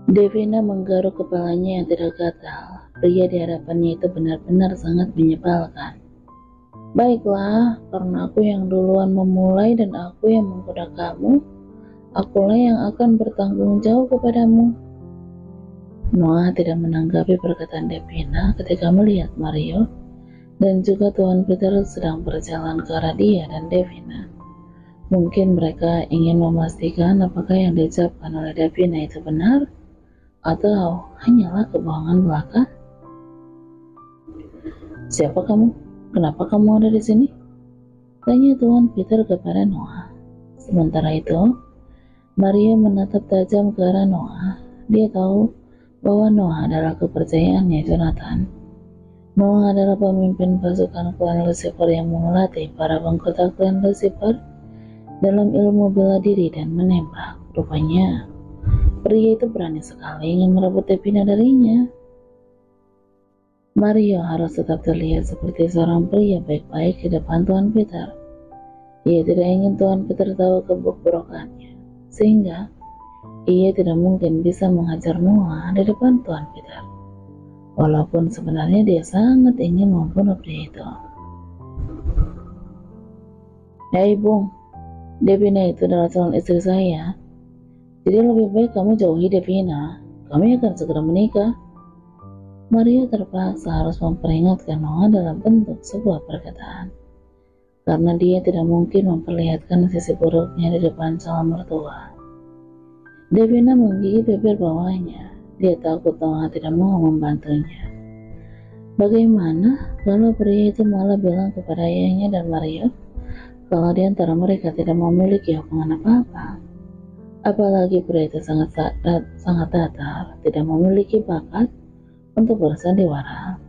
Devina menggaruk kepalanya yang tidak gatal. Pria di hadapannya itu benar-benar sangat menyebalkan. Baiklah, karena aku yang duluan memulai dan aku yang menggoda kamu, akulah yang akan bertanggung jawab kepadamu. Noah tidak menanggapi perkataan Devina ketika melihat Mario dan juga Tuan Peter sedang berjalan ke arah dia dan Devina. Mungkin mereka ingin memastikan apakah yang diucapkan oleh Devina itu benar atau hanyalah kebohongan belaka. Siapa kamu? Kenapa kamu ada di sini? Tanya Tuan Peter kepada Noah. Sementara itu, Mario menatap tajam ke arah Noah. Dia tahu bahwa Noah adalah kepercayaannya Jonathan. Noah adalah pemimpin pasukan klan Lucifer yang melatih para anggota klan Lucifer dalam ilmu bela diri dan menembak. Rupanya, pria itu berani sekali ingin merebut Devina darinya. Mario harus tetap terlihat seperti seorang pria baik-baik di depan Tuan Peter. Ia tidak ingin Tuan Peter tahu kebobrokannya, sehingga ia tidak mungkin bisa menghajar Noah di depan Tuan Peter. Walaupun sebenarnya dia sangat ingin membunuh pria itu. Hei Bung, Devina itu adalah calon istri saya. Jadi lebih baik kamu jauhi Devina. Kami akan segera menikah. Mario terpaksa harus memperingatkan Noah dalam bentuk sebuah perkataan. Karena dia tidak mungkin memperlihatkan sisi buruknya di depan calon mertua. Devina menggigit bibir bawahnya. Dia takut Noah tidak mau membantunya. Bagaimana kalau pria itu malah bilang kepada ayahnya dan Mario kalau di antara mereka tidak memiliki hubungan apa-apa? Apalagi pria itu sangat datar, tidak memiliki bakat untuk bersandiwara.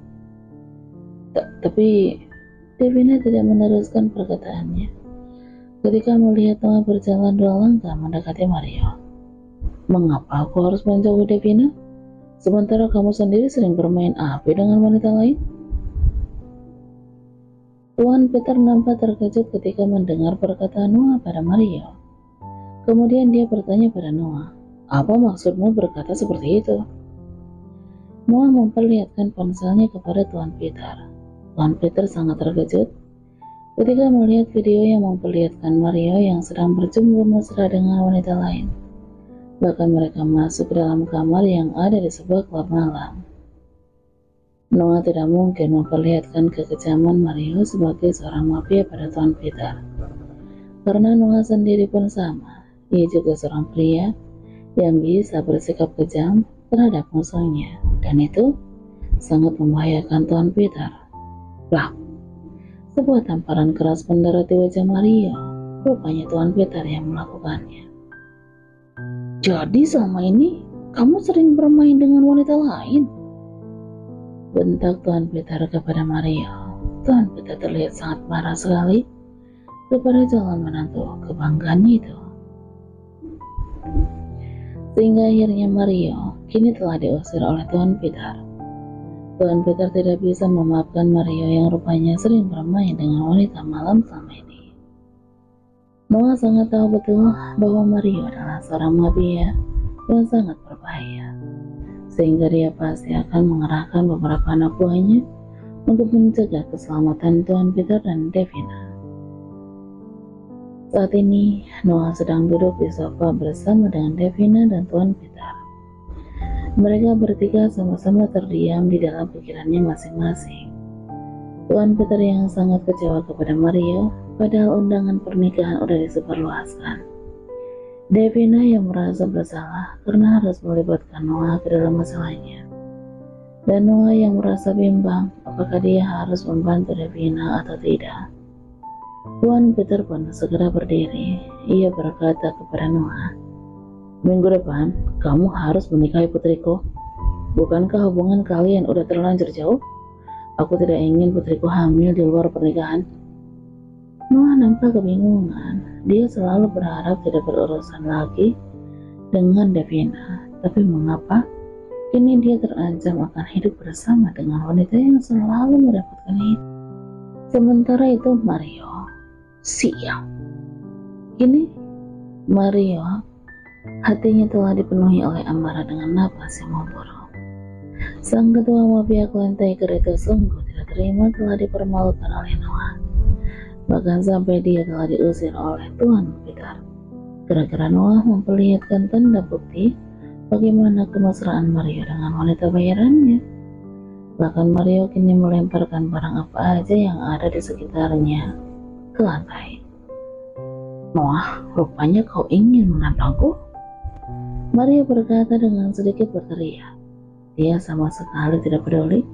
Tapi Devina tidak meneruskan perkataannya ketika melihat Noah berjalan 2 langkah mendekati Mario. Mengapa aku harus menjauhi Devina? Sementara kamu sendiri sering bermain api dengan wanita lain? Tuan Peter nampak terkejut ketika mendengar perkataan Noah pada Mario. Kemudian dia bertanya pada Noah, apa maksudmu berkata seperti itu? Noah memperlihatkan ponselnya kepada Tuan Peter. Tuan Peter sangat terkejut ketika melihat video yang memperlihatkan Mario yang sedang berjumpa mesra dengan wanita lain. Bahkan mereka masuk ke dalam kamar yang ada di sebuah klub malam. Noah tidak mungkin memperlihatkan kekejaman Mario sebagai seorang mafia pada Tuan Peter. Karena Noah sendiri pun sama, ia juga seorang pria yang bisa bersikap kejam terhadap musuhnya, dan itu sangat membahayakan Tuan Peter. Plak! Sebuah tamparan keras mendarat di wajah Mario. Rupanya Tuan Peter yang melakukannya. Jadi selama ini kamu sering bermain dengan wanita lain? Bentak Tuan Peter kepada Mario. Tuan Peter terlihat sangat marah sekali kepada calon menantu kebanggaannya itu. Sehingga akhirnya Mario kini telah diusir oleh Tuan Peter. Tuan Peter tidak bisa memaafkan Mario yang rupanya sering bermain dengan wanita malam selama ini. Noah sangat tahu betul bahwa Mario adalah seorang mafia yang sangat berbahaya, sehingga dia pasti akan mengerahkan beberapa anak buahnya untuk mencegah keselamatan Tuan Peter dan Devina. Saat ini, Noah sedang duduk di sofa bersama dengan Devina dan Tuan Peter. Mereka bertiga sama-sama terdiam di dalam pikirannya masing-masing. Tuan Peter yang sangat kecewa kepada Mario, padahal undangan pernikahan udah disebarluaskan. Devina yang merasa bersalah karena harus melibatkan Noah ke dalam masalahnya. Dan Noah yang merasa bimbang apakah dia harus membantu Devina atau tidak. Tuan Peter pun segera berdiri. Ia berkata kepada Noah, minggu depan kamu harus menikahi putriku. Bukankah hubungan kalian udah terlanjur jauh? Aku tidak ingin putriku hamil di luar pernikahan. Noah nampak kebingungan. Dia selalu berharap tidak berurusan lagi dengan Devina. Tapi mengapa kini dia terancam akan hidup bersama dengan wanita yang selalu mendapatkan itu? Sementara itu Mario siap. Kini Mario Hatinya telah dipenuhi oleh amarah dengan napas yang memburuk. Sang ketua mafia klan Tiger itu sungguh tidak terima telah dipermalukan oleh Noah. Bahkan sampai dia telah diusir oleh Tuan Peter. Gara-gara Noah memperlihatkan tanda bukti bagaimana kemesraan Mario dengan wanita bayarannya. Bahkan Mario kini melemparkan barang apa aja yang ada di sekitarnya ke lantai. Noah, rupanya kau ingin menantangku? Mario berkata dengan sedikit berteriak. Dia sama sekali tidak peduli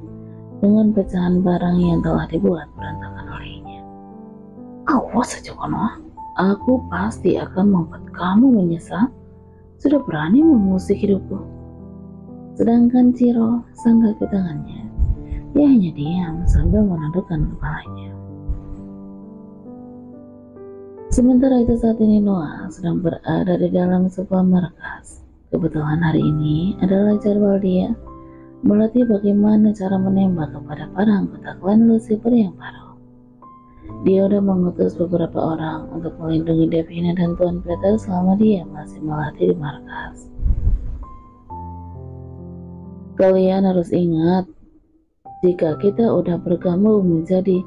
dengan pecahan barang yang telah dibuat berantakan olehnya. Awas saja Noah, aku pasti akan membuat kamu menyesal sudah berani mengusik hidupku. Sedangkan Ciro, sang kaki tangannya, dia hanya diam sambil menundukkan kepalanya. Sementara itu saat ini Noah sedang berada di dalam sebuah markas. Kebetulan hari ini adalah jadwal dia melatih bagaimana cara menembak kepada para anggota klan Lucifer yang baru. Dia sudah mengutus beberapa orang untuk melindungi Devina dan Tuan Peter selama dia masih melatih di markas. Kalian harus ingat, jika kita udah bergabung menjadi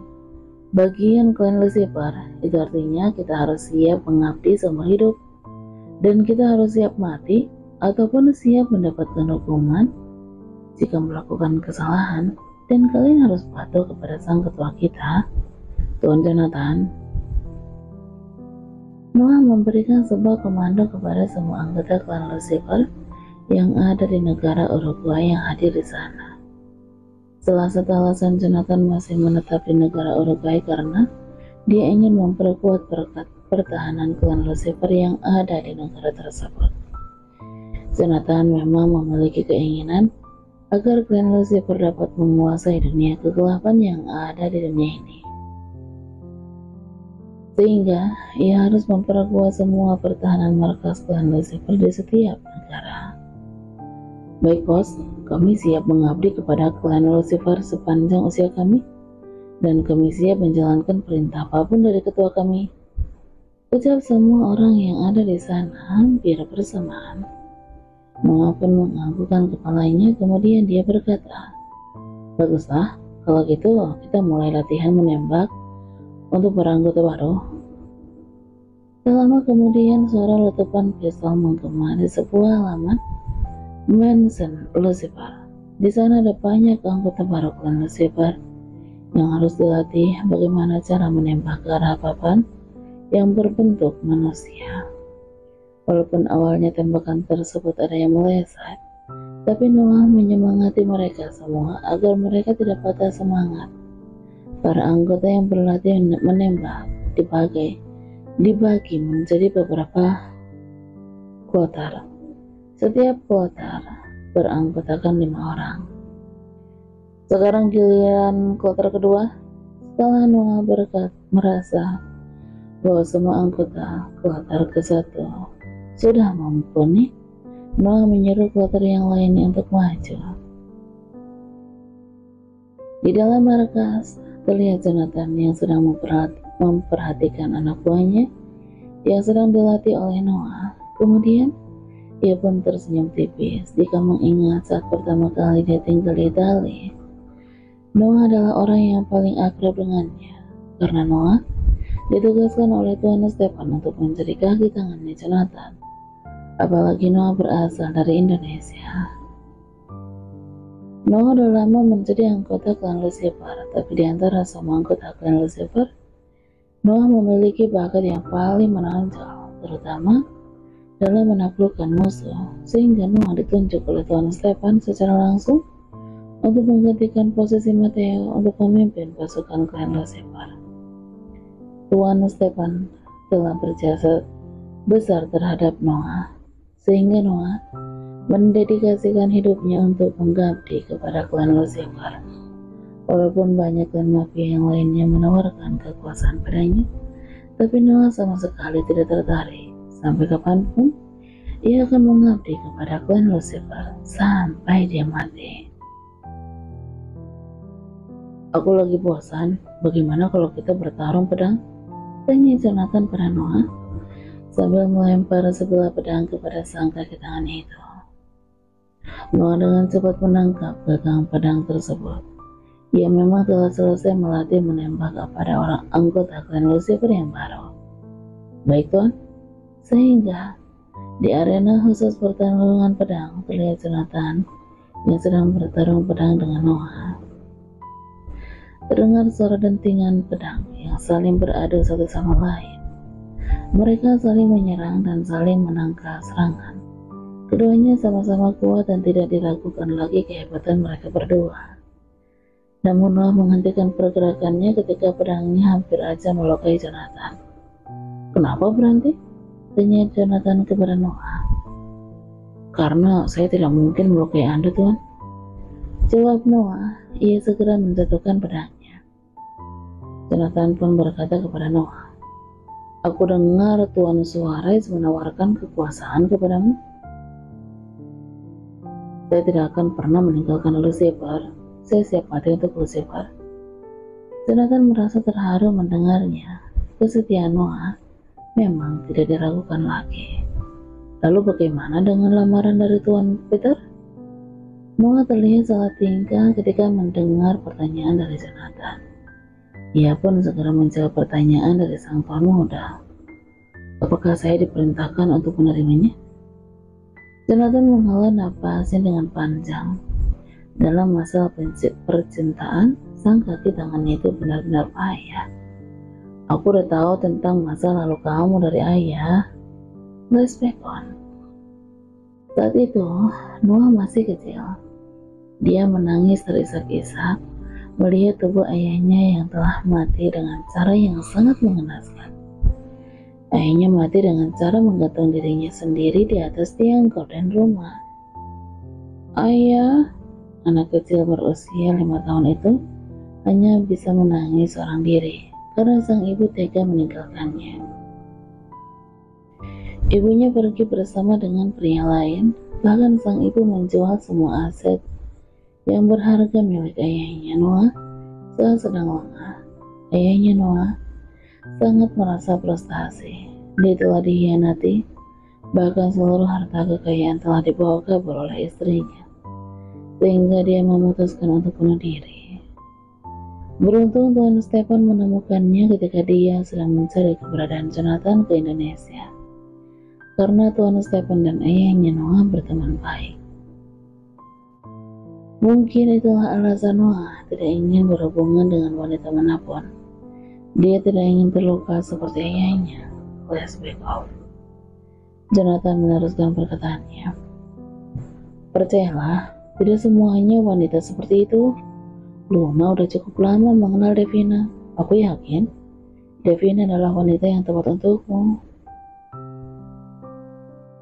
bagian klan Lucifer, itu artinya kita harus siap mengabdi seumur hidup. Dan kita harus siap mati ataupun siap mendapatkan hukuman jika melakukan kesalahan. Dan kalian harus patuh kepada sang ketua kita, Tuan Jonathan. Noah memberikan sebuah komando kepada semua anggota klan Lucifer yang ada di negara Uruguay yang hadir di sana. Salah satu alasan Jonathan masih menetap di negara Uruguay karena dia ingin memperkuat pertahanan klan Lucifer yang ada di negara tersebut. Jonathan memang memiliki keinginan agar klan Lucifer dapat menguasai dunia kegelapan yang ada di dunia ini. Sehingga ia harus memperkuat semua pertahanan markas klan Lucifer di setiap negara. Baik bos, kami siap mengabdi kepada klan Lucifer sepanjang usia kami, dan kami siap menjalankan perintah apapun dari ketua kami. Ucap semua orang yang ada di sana hampir bersamaan. Noah pun menganggukkan kepalanya, kemudian dia berkata, baguslah, kalau gitu kita mulai latihan menembak untuk para anggota baru. Tak lama kemudian suara letupan pistol menggema di sebuah halaman Mansion Lucifer. Di sana ada banyak anggota baru klan Lucifer yang harus dilatih bagaimana cara menembak ke arah papan yang berbentuk manusia. Walaupun awalnya tembakan tersebut ada yang meleset, tapi Noah menyemangati mereka semua agar mereka tidak patah semangat. Para anggota yang berlatih menembak dibagi menjadi beberapa kloter. Setiap kloter beranggotakan 5 orang. Sekarang giliran kloter kedua. Setelah Noah merasa bahwa semua anggota kloter ke-1 sudah mumpuni, Noah menyuruh kloter yang lainnya untuk maju. Di dalam markas terlihat Jonathan yang sedang memperhatikan anak buahnya yang sedang dilatih oleh Noah. Kemudian ia pun tersenyum tipis jika mengingat saat pertama kali dia tinggal di Italia. Noah adalah orang yang paling akrab dengannya, karena Noah ditugaskan oleh Tuan Stefan untuk menjadi kaki tangannya Jonathan. Apalagi Noah berasal dari Indonesia. Noah sudah lama menjadi anggota klan Lucifer, tapi di antara semua anggota klan Lucifer, Noah memiliki bakat yang paling menonjol, terutama dalam menaklukkan musuh, sehingga Noah ditunjuk oleh Tuan Stefan secara langsung untuk menggantikan posisi Matteo untuk memimpin pasukan klan Lucifer. Tuan Stefan telah berjasa besar terhadap Noah, sehingga Noah mendedikasikan hidupnya untuk mengabdi kepada klan Lucifer. Walaupun banyak klan mafia yang lainnya menawarkan kekuasaan padanya, tapi Noah sama sekali tidak tertarik. Sampai kapanpun, ia akan mengabdi kepada klan Lucifer sampai dia mati. Aku lagi bosan, bagaimana kalau kita bertarung pedang? Tanya Jonathan pada Noah. sambil melempar sebelah pedang kepada sang kaki tangan itu. Noah dengan cepat menangkap gagang pedang tersebut. Ia memang telah selesai melatih menembak kepada orang anggota klan Lucifer yang baru. Baik Tuan, sehingga di arena khusus pertarungan pedang terlihat Jonathan yang sedang bertarung pedang dengan Noah. Terdengar suara dentingan pedang yang saling beradu satu sama lain. Mereka saling menyerang dan saling menangkal serangan. Keduanya sama-sama kuat dan tidak diragukan lagi kehebatan mereka berdua. Namun Noah menghentikan pergerakannya ketika pedangnya hampir aja melukai Jonathan. Kenapa berhenti? Tanya Jonathan kepada Noah. Karena saya tidak mungkin melukai Anda, Tuan. Jawab Noah. Ia segera menjatuhkan pedangnya. Jonathan pun berkata kepada Noah, aku dengar Tuan Suarez menawarkan kekuasaan kepadamu. Saya tidak akan pernah meninggalkan Lucifer. Saya siap mati untuk Lucifer. Jonathan merasa terharu mendengarnya. Kesetiaan Noah memang tidak diragukan lagi. Lalu bagaimana dengan lamaran dari Tuan Peter? Noah terlihat salah tingkah ketika mendengar pertanyaan dari Jonathan. Ia pun segera menjawab pertanyaan dari sang tuan muda. Apakah saya diperintahkan untuk menerimanya? Jonathan menghela napasnya dengan panjang. Dalam masalah percintaan, sang kaki tangannya itu benar-benar payah. Aku udah tahu tentang masa lalu kamu dari ayah. Let's back on. Saat itu, Noah masih kecil. Dia menangis terisak-isak melihat tubuh ayahnya yang telah mati dengan cara yang sangat mengenaskan. Ayahnya mati dengan cara menggantung dirinya sendiri di atas tiang gorden rumah. Ayah, anak kecil berusia 5 tahun itu, hanya bisa menangis seorang diri karena sang ibu tega meninggalkannya. Ibunya pergi bersama dengan pria lain, bahkan sang ibu menjual semua aset yang berharga milik ayahnya Noah saat sedang lengah. Ayahnya Noah sangat merasa frustasi. Dia telah dikhianati, bahkan seluruh harta kekayaan telah dibawa kabur oleh istrinya, sehingga dia memutuskan untuk bunuh diri. Beruntung Tuan Stephen menemukannya ketika dia sedang mencari keberadaan Jonathan ke Indonesia, karena Tuan Stephen dan ayahnya Noah berteman baik. Mungkin itulah alasan Noah tidak ingin berhubungan dengan wanita manapun. Dia tidak ingin terluka seperti ayahnya. Let's break off. Jonathan meneruskan perkataannya. Percayalah, tidak semuanya wanita seperti itu. Luna udah cukup lama mengenal Devina. Aku yakin Devina adalah wanita yang tepat untukmu.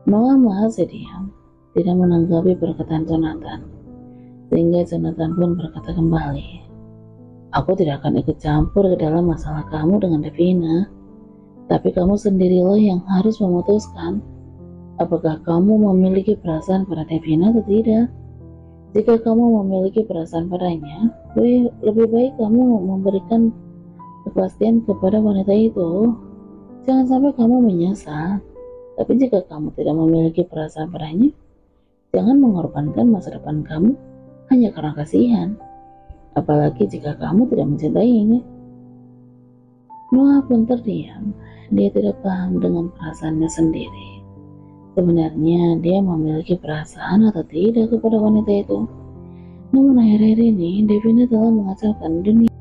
Noah masih diam, tidak menanggapi perkataan Jonathan. Sehingga Jonathan pun berkata kembali, aku tidak akan ikut campur ke dalam masalah kamu dengan Devina, tapi kamu sendirilah yang harus memutuskan apakah kamu memiliki perasaan pada Devina atau tidak. Jika kamu memiliki perasaan padanya, lebih baik kamu memberikan kepastian kepada wanita itu. Jangan sampai kamu menyesal. Tapi jika kamu tidak memiliki perasaan padanya, jangan mengorbankan masa depan kamu hanya karena kasihan, apalagi jika kamu tidak mencintainya. Noah pun terdiam. Dia tidak paham dengan perasaannya sendiri. Sebenarnya dia memiliki perasaan atau tidak kepada wanita itu. Namun akhir-akhir ini Devina telah mengacaukan dunia.